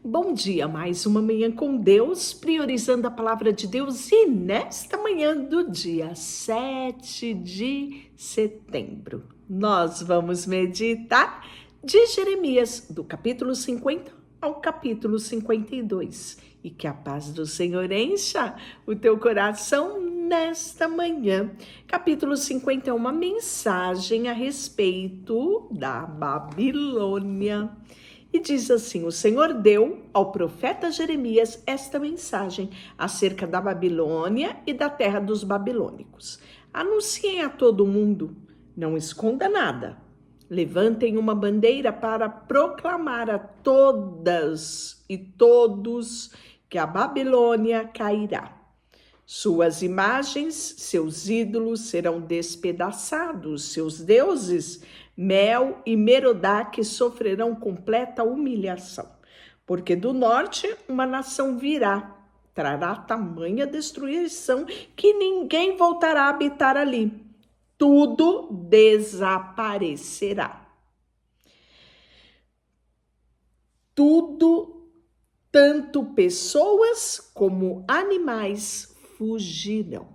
Bom dia, mais uma manhã com Deus, priorizando a palavra de Deus e nesta manhã do dia 7 de setembro, nós vamos meditar de Jeremias, do capítulo 50 ao capítulo 52. E que a paz do Senhor encha o teu coração nesta manhã. Capítulo 50 é uma mensagem a respeito da Babilônia. E diz assim: o Senhor deu ao profeta Jeremias esta mensagem acerca da Babilônia e da terra dos babilônicos. Anunciem a todo mundo, não esconda nada. Levantem uma bandeira para proclamar a todas e todos que a Babilônia cairá. Suas imagens, seus ídolos serão despedaçados, seus deuses, Mel e Merodach, sofrerão completa humilhação. Porque do norte uma nação virá, trará tamanha destruição que ninguém voltará a habitar ali. Tudo desaparecerá. Tudo, tanto pessoas como animais, fugiram.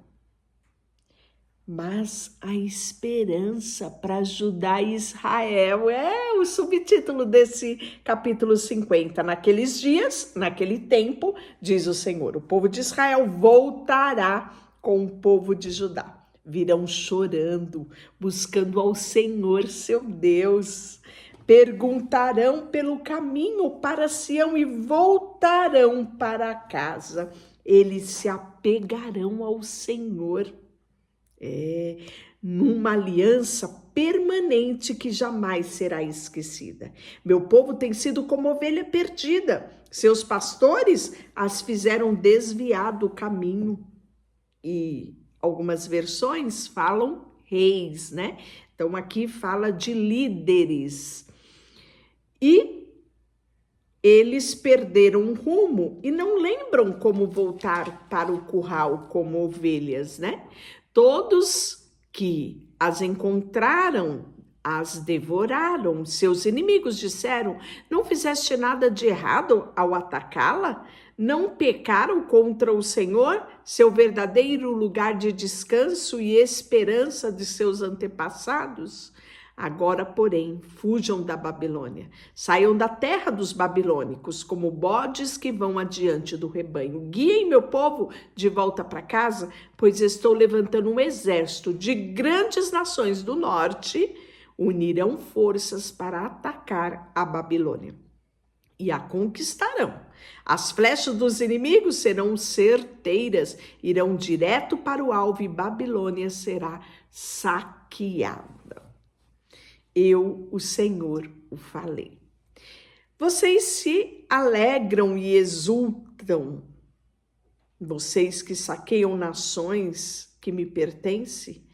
Mas a esperança para ajudar Israel é o subtítulo desse capítulo 50. Naqueles dias, naquele tempo, diz o Senhor, o povo de Israel voltará com o povo de Judá. Virão chorando, buscando ao Senhor, seu Deus. Perguntarão pelo caminho para Sião e voltarão para casa. Eles se apegarão ao Senhor. Numa aliança permanente que jamais será esquecida. Meu povo tem sido como ovelha perdida. Seus pastores as fizeram desviar do caminho. E algumas versões falam reis, né? Então aqui fala de líderes. E eles perderam o rumo e não lembram como voltar para o curral como ovelhas, né? Todos que as encontraram, as devoraram. Seus inimigos disseram: não fizeste nada de errado ao atacá-la? Não pecaram contra o Senhor, seu verdadeiro lugar de descanso e esperança de seus antepassados? Agora, porém, fujam da Babilônia, saiam da terra dos babilônicos, como bodes que vão adiante do rebanho. Guiem meu povo de volta para casa, pois estou levantando um exército de grandes nações do norte, unirão forças para atacar a Babilônia e a conquistarão. As flechas dos inimigos serão certeiras, irão direto para o alvo e Babilônia será saqueada. Eu, o Senhor, o falei. Vocês se alegram e exultam, vocês que saqueiam nações que me pertencem,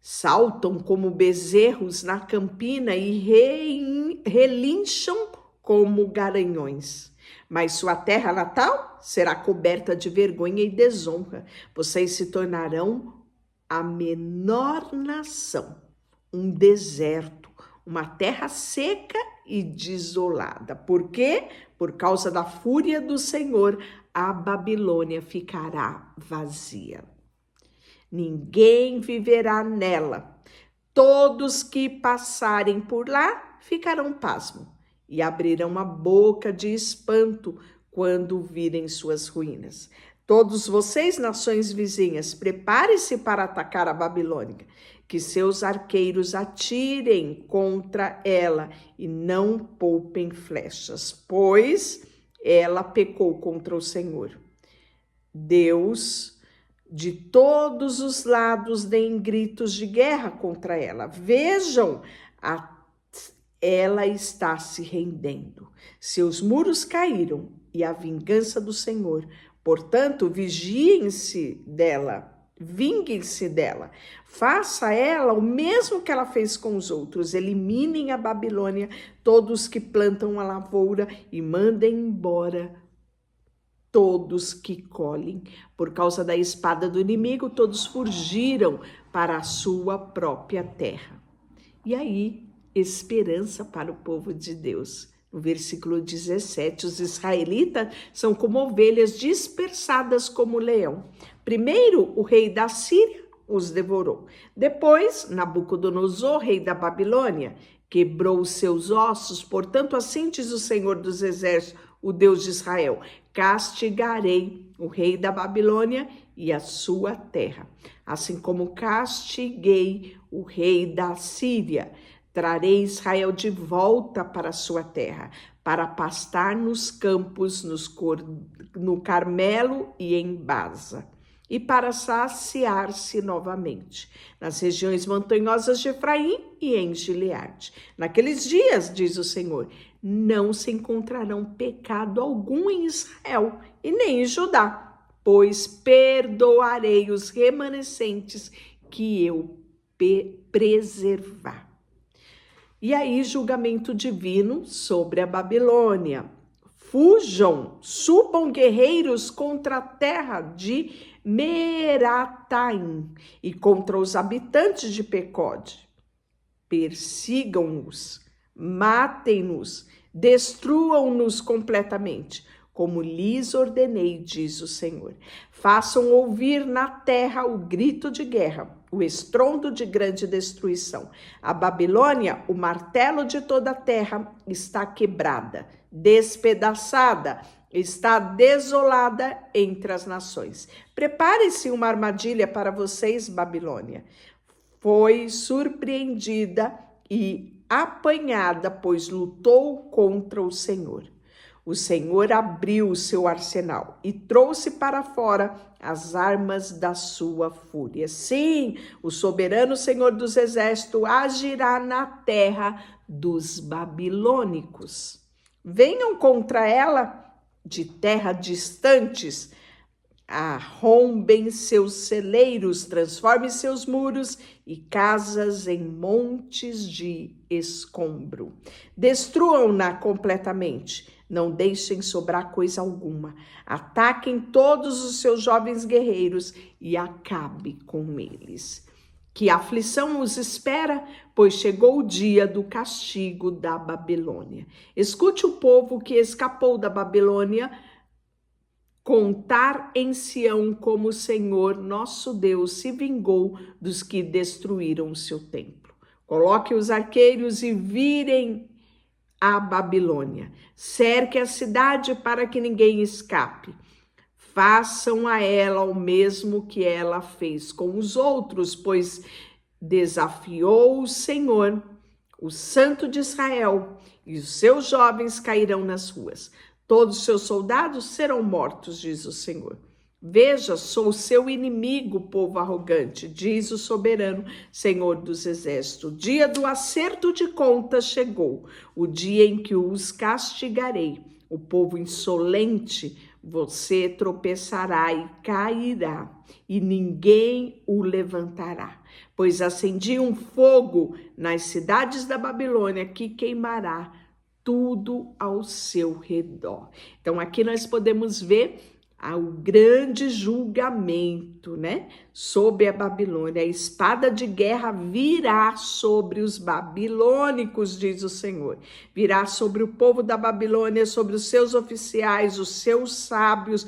saltam como bezerros na campina e relincham como garanhões. Mas sua terra natal será coberta de vergonha e desonra. Vocês se tornarão a menor nação. Um deserto, uma terra seca e desolada. Por quê? Por causa da fúria do Senhor, a Babilônia ficará vazia. Ninguém viverá nela. Todos que passarem por lá ficarão pasmos e abrirão a boca de espanto quando virem suas ruínas. Todos vocês, nações vizinhas, preparem-se para atacar a Babilônia, que seus arqueiros atirem contra ela e não poupem flechas, pois ela pecou contra o Senhor. Deus, de todos os lados, deem gritos de guerra contra ela. Vejam, ela está se rendendo. Seus muros caíram e a vingança do Senhor. Portanto, vigiem-se dela. Vinguem-se dela, faça a ela o mesmo que ela fez com os outros, eliminem a Babilônia, todos que plantam a lavoura e mandem embora todos que colhem. Por causa da espada do inimigo, todos fugiram para a sua própria terra. E aí, esperança para o povo de Deus. No versículo 17, os israelitas são como ovelhas dispersadas como leão. Primeiro, o rei da Síria os devorou. Depois, Nabucodonosor, rei da Babilônia, quebrou os seus ossos. Portanto, assim diz o Senhor dos Exércitos, o Deus de Israel: castigarei o rei da Babilônia e a sua terra, assim como castiguei o rei da Síria. Trarei Israel de volta para a sua terra, para pastar nos campos, no Carmelo e em Baza, e para saciar-se novamente nas regiões montanhosas de Efraim e em Gileade. Naqueles dias, diz o Senhor, não se encontrarão pecado algum em Israel e nem em Judá, pois perdoarei os remanescentes que eu preservar. E aí, julgamento divino sobre a Babilônia. Fujam, subam guerreiros contra a terra de Merataim e contra os habitantes de Pecode. Persigam-nos, matem-nos, destruam-nos completamente, como lhes ordenei, diz o Senhor. Façam ouvir na terra o grito de guerra, o estrondo de grande destruição. A Babilônia, o martelo de toda a terra, está quebrada, despedaçada, está desolada entre as nações. Prepare-se uma armadilha para vocês, Babilônia. Foi surpreendida e apanhada, pois lutou contra o Senhor. O Senhor abriu o seu arsenal e trouxe para fora as armas da sua fúria. Sim, o soberano Senhor dos Exércitos agirá na terra dos babilônicos. Venham contra ela de terra distantes, arrombem seus celeiros, transformem seus muros e casas em montes de escombro. Destruam-na completamente, não deixem sobrar coisa alguma. Ataquem todos os seus jovens guerreiros e acabe com eles. Que aflição os espera, pois chegou o dia do castigo da Babilônia. Escute o povo que escapou da Babilônia contar em Sião como o Senhor, nosso Deus, se vingou dos que destruíram o seu templo. Coloque os arqueiros e virem a Babilônia. Cerque a cidade para que ninguém escape. Façam a ela o mesmo que ela fez com os outros, pois desafiou o Senhor, o Santo de Israel, e os seus jovens cairão nas ruas. Todos os seus soldados serão mortos, diz o Senhor. Veja, sou seu inimigo, povo arrogante, diz o soberano Senhor dos Exércitos. O dia do acerto de contas chegou, o dia em que os castigarei. O povo insolente, você tropeçará e cairá, e ninguém o levantará. Pois acendi um fogo nas cidades da Babilônia que queimará tudo ao seu redor. Então, aqui nós podemos ver o grande julgamento, né? Sobre a Babilônia. A espada de guerra virá sobre os babilônicos, diz o Senhor. Virá sobre o povo da Babilônia, sobre os seus oficiais, os seus sábios,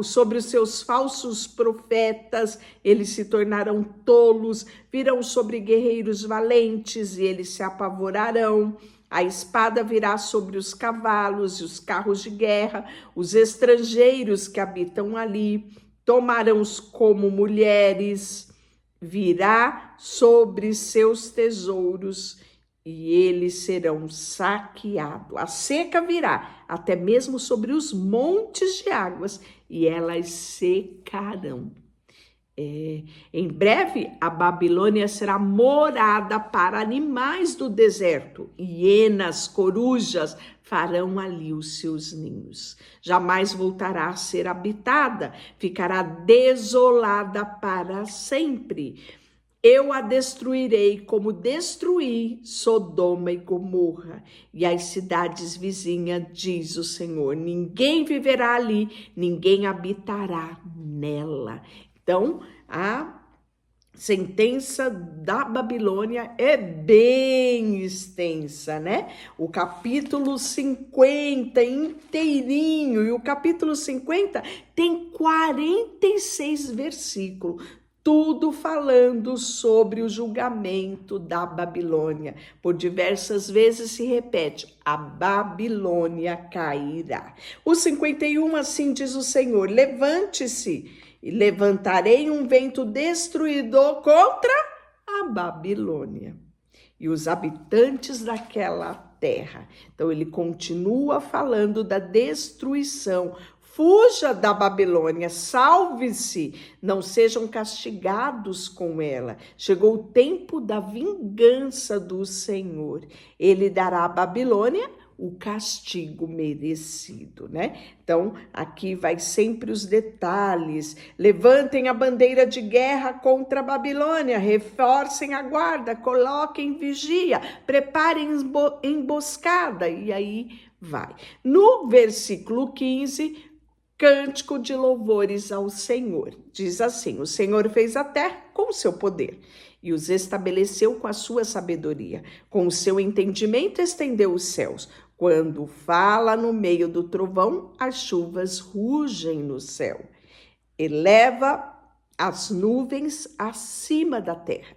sobre os seus falsos profetas, eles se tornarão tolos, virão sobre guerreiros valentes e eles se apavorarão. A espada virá sobre os cavalos e os carros de guerra, os estrangeiros que habitam ali tomarão-os como mulheres, virá sobre seus tesouros e eles serão saqueados. A seca virá até mesmo sobre os montes de águas e elas secarão. Em breve, a Babilônia será morada para animais do deserto. Hienas, corujas farão ali os seus ninhos. Jamais voltará a ser habitada, ficará desolada para sempre. Eu a destruirei como destruí Sodoma e Gomorra e as cidades vizinhas, diz o Senhor. Ninguém viverá ali, ninguém habitará nela. Então, sentença da Babilônia é bem extensa, né? O capítulo 50 inteirinho, e o capítulo 50 tem 46 versículos, tudo falando sobre o julgamento da Babilônia. Por diversas vezes se repete: a Babilônia cairá. O 51, assim diz o Senhor: levante-se, e levantarei um vento destruidor contra a Babilônia e os habitantes daquela terra. Então ele continua falando da destruição. Fuja da Babilônia, salve-se, não sejam castigados com ela. Chegou o tempo da vingança do Senhor. Ele dará à Babilônia o castigo merecido, né? Então, aqui vai sempre os detalhes. Levantem a bandeira de guerra contra a Babilônia, reforcem a guarda, coloquem vigia, preparem emboscada, e aí vai. No versículo 15, cântico de louvores ao Senhor. Diz assim: o Senhor fez a terra com o seu poder e os estabeleceu com a sua sabedoria. Com o seu entendimento estendeu os céus. Quando fala no meio do trovão, as chuvas rugem no céu. Eleva as nuvens acima da terra.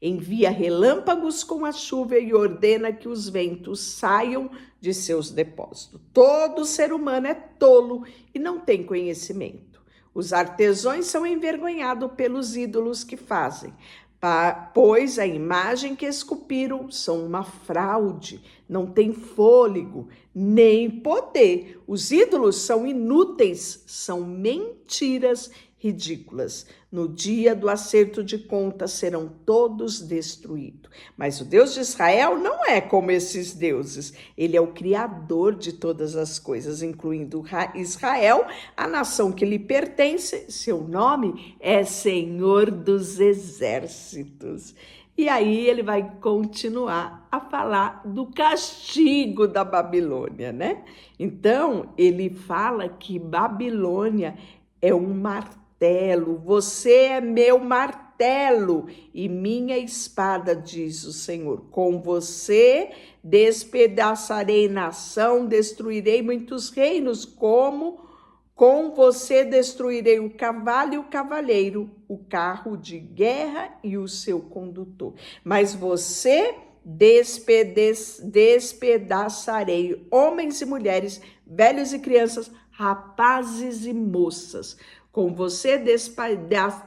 Envia relâmpagos com a chuva e ordena que os ventos saiam de seus depósitos. Todo ser humano é tolo e não tem conhecimento. Os artesãos são envergonhados pelos ídolos que fazem, pois a imagem que esculpiram são uma fraude, não tem fôlego, nem poder. Os ídolos são inúteis, são mentiras ridículas. No dia do acerto de contas serão todos destruídos. Mas o Deus de Israel não é como esses deuses. Ele é o criador de todas as coisas, incluindo Israel, a nação que lhe pertence. Seu nome é Senhor dos Exércitos. E aí ele vai continuar a falar do castigo da Babilônia, né? Então, ele fala que Babilônia é um martelo. Você é meu martelo e minha espada, diz o Senhor. Com você despedaçarei nação, destruirei muitos reinos, com você destruirei o cavalo e o cavaleiro, o carro de guerra e o seu condutor. Mas você despedaçarei homens e mulheres, velhos e crianças, rapazes e moças. Com você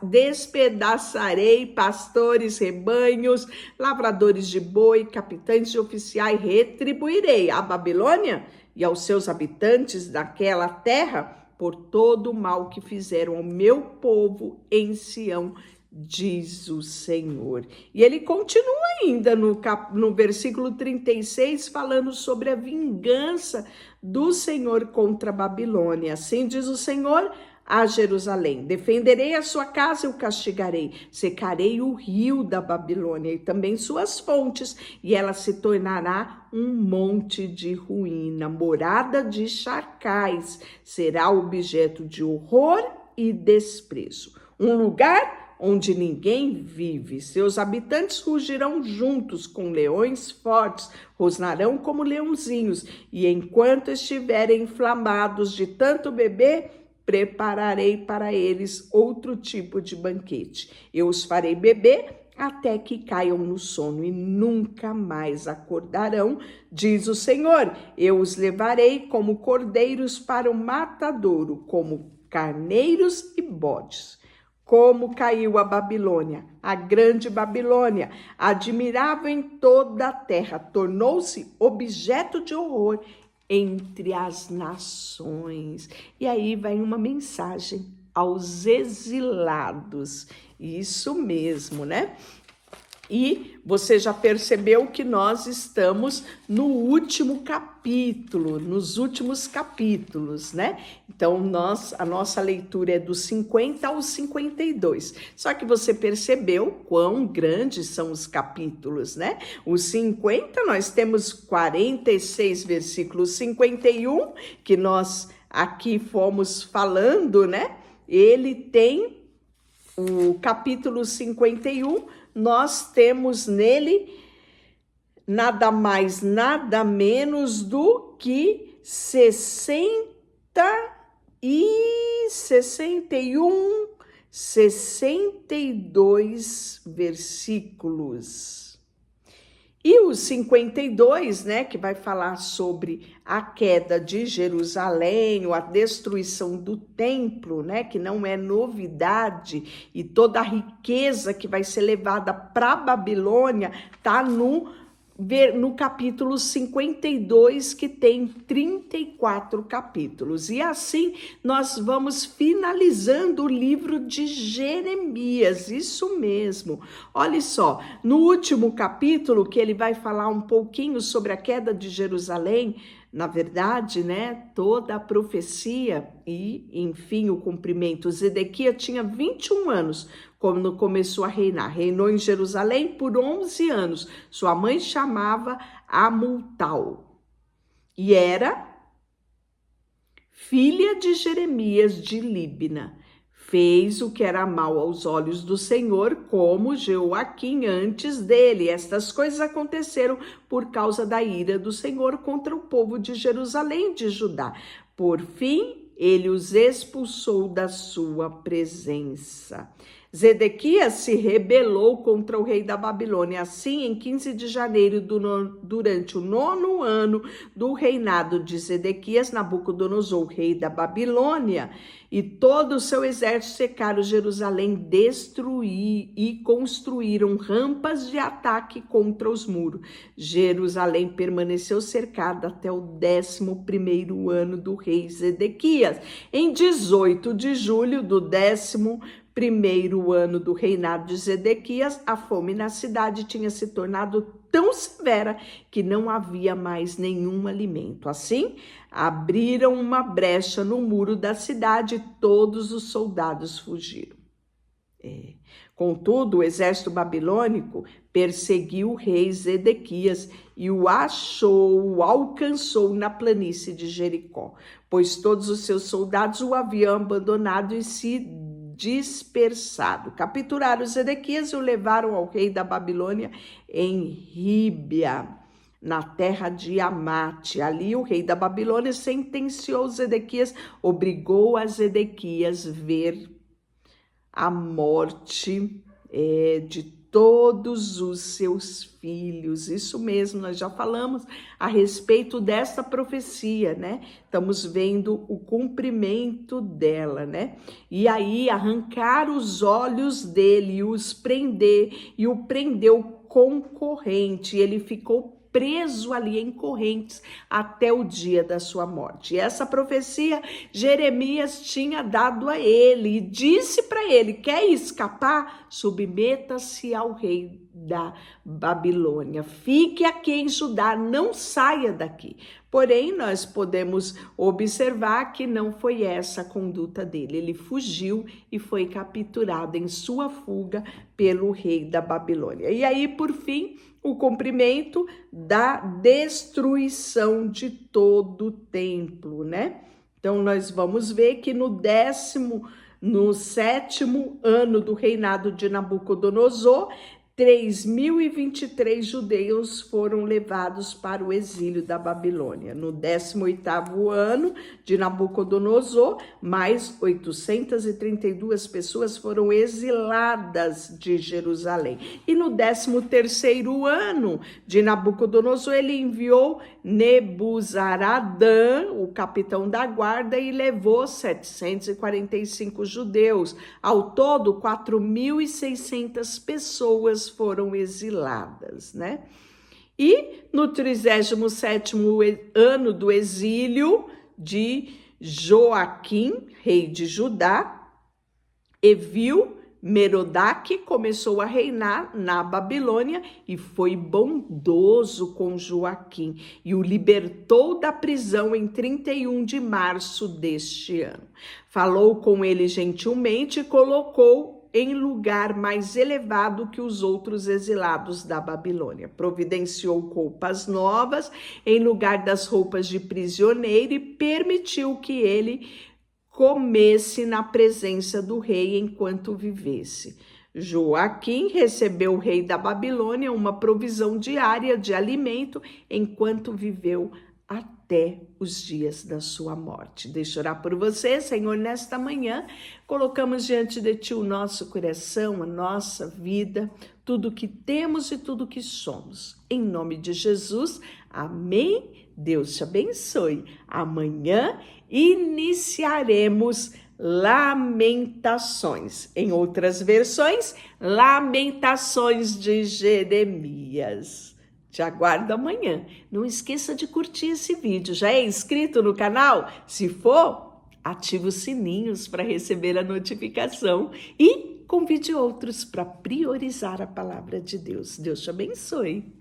despedaçarei pastores, rebanhos, lavradores de boi, capitães de oficiais, retribuirei à Babilônia e aos seus habitantes daquela terra por todo o mal que fizeram ao meu povo em Sião, diz o Senhor. E ele continua ainda no versículo 36, falando sobre a vingança do Senhor contra a Babilônia. Assim diz o Senhor a Jerusalém: defenderei a sua casa e o castigarei, secarei o rio da Babilônia e também suas fontes, e ela se tornará um monte de ruína, morada de chacais, será objeto de horror e desprezo, um lugar onde ninguém vive. Seus habitantes rugirão juntos com leões fortes, rosnarão como leãozinhos, e enquanto estiverem inflamados de tanto beber, prepararei para eles outro tipo de banquete. Eu os farei beber até que caiam no sono e nunca mais acordarão, diz o Senhor. Eu os levarei como cordeiros para o matadouro, como carneiros e bodes. Como caiu a Babilônia, a grande Babilônia, admirável em toda a terra, tornou-se objeto de horror entre as nações. E aí vai uma mensagem aos exilados. Isso mesmo, né? E você já percebeu que nós estamos no último capítulo, nos últimos capítulos, né? Então, a nossa leitura é dos 50 aos 52. Só que você percebeu quão grandes são os capítulos, né? Os 50, nós temos 46 versículos. 51, que nós aqui fomos falando, né? Ele tem o capítulo 51, nós temos nele nada mais, nada menos do que 62 versículos. E o 52, né, que vai falar sobre a queda de Jerusalém, ou a destruição do templo, né, que não é novidade, e toda a riqueza que vai ser levada para a Babilônia, tá no capítulo 52, que tem 34 capítulos. E assim nós vamos finalizando o livro de Jeremias, isso mesmo. Olha só, no último capítulo, que ele vai falar um pouquinho sobre a queda de Jerusalém, na verdade, né, toda a profecia e, enfim, o cumprimento. Zedequias tinha 21 anos quando começou a reinar. Reinou em Jerusalém por 11 anos. Sua mãe chamava Amultal e era filha de Jeremias de Líbna. Fez o que era mal aos olhos do Senhor, como Jeoaquim antes dele. Estas coisas aconteceram por causa da ira do Senhor contra o povo de Jerusalém e de Judá. Por fim, ele os expulsou da sua presença. Zedequias se rebelou contra o rei da Babilônia. Assim, em 15 de janeiro, durante o 9º ano do reinado de Zedequias, Nabucodonosor, rei da Babilônia, e todo o seu exército cercaram Jerusalém, destruir e construíram rampas de ataque contra os muros. Jerusalém permaneceu cercada até o 11º ano do rei Zedequias. Em 18 de julho do 11º ano do reinado de Zedequias, a fome na cidade tinha se tornado tão severa que não havia mais nenhum alimento. Assim, abriram uma brecha no muro da cidade e todos os soldados fugiram. Contudo, o exército babilônico perseguiu o rei Zedequias e o alcançou na planície de Jericó, pois todos os seus soldados o haviam abandonado e se dispersado. Capturaram Zedequias e o levaram ao rei da Babilônia em Ríbia, na terra de Amate. Ali o rei da Babilônia sentenciou Zedequias, obrigou a Zedequias ver a morte de todos os seus filhos. Isso mesmo, nós já falamos a respeito dessa profecia, né? Estamos vendo o cumprimento dela, né? E aí arrancar os olhos dele e os prender, e o prendeu com corrente. Ele ficou preso ali em correntes até o dia da sua morte. E essa profecia Jeremias tinha dado a ele e disse para ele: quer escapar? Submeta-se ao rei da Babilônia. Fique aqui em Judá, não saia daqui. Porém, nós podemos observar que não foi essa a conduta dele. Ele fugiu e foi capturado em sua fuga pelo rei da Babilônia. E aí, por fim, o cumprimento da destruição de todo o templo, né? Então, nós vamos ver que no 7º ano do reinado de Nabucodonosor, 3.023 judeus foram levados para o exílio da Babilônia. No 18º ano de Nabucodonosor, mais 832 pessoas foram exiladas de Jerusalém. E no 13º ano de Nabucodonosor, ele enviou Nebuzaradã, o capitão da guarda, e levou 745 judeus. Ao todo, 4.600 pessoas foram exiladas, né? E no 37º ano do exílio de Joaquim, rei de Judá, Evil-Merodach começou a reinar na Babilônia e foi bondoso com Joaquim e o libertou da prisão em 31 de março deste ano. Falou com ele gentilmente e colocou em lugar mais elevado que os outros exilados da Babilônia. Providenciou roupas novas em lugar das roupas de prisioneiro e permitiu que ele comesse na presença do rei enquanto vivesse. Joaquim recebeu o rei da Babilônia uma provisão diária de alimento enquanto viveu até os dias da sua morte. Deixa eu orar por você, Senhor, nesta manhã. Colocamos diante de Ti o nosso coração, a nossa vida, tudo que temos e tudo que somos. Em nome de Jesus, amém. Deus te abençoe. Amanhã iniciaremos Lamentações. Em outras versões, Lamentações de Jeremias. Te aguardo amanhã. Não esqueça de curtir esse vídeo. Já é inscrito no canal? Se for, ative os sininhos para receber a notificação e convide outros para priorizar a palavra de Deus. Deus te abençoe.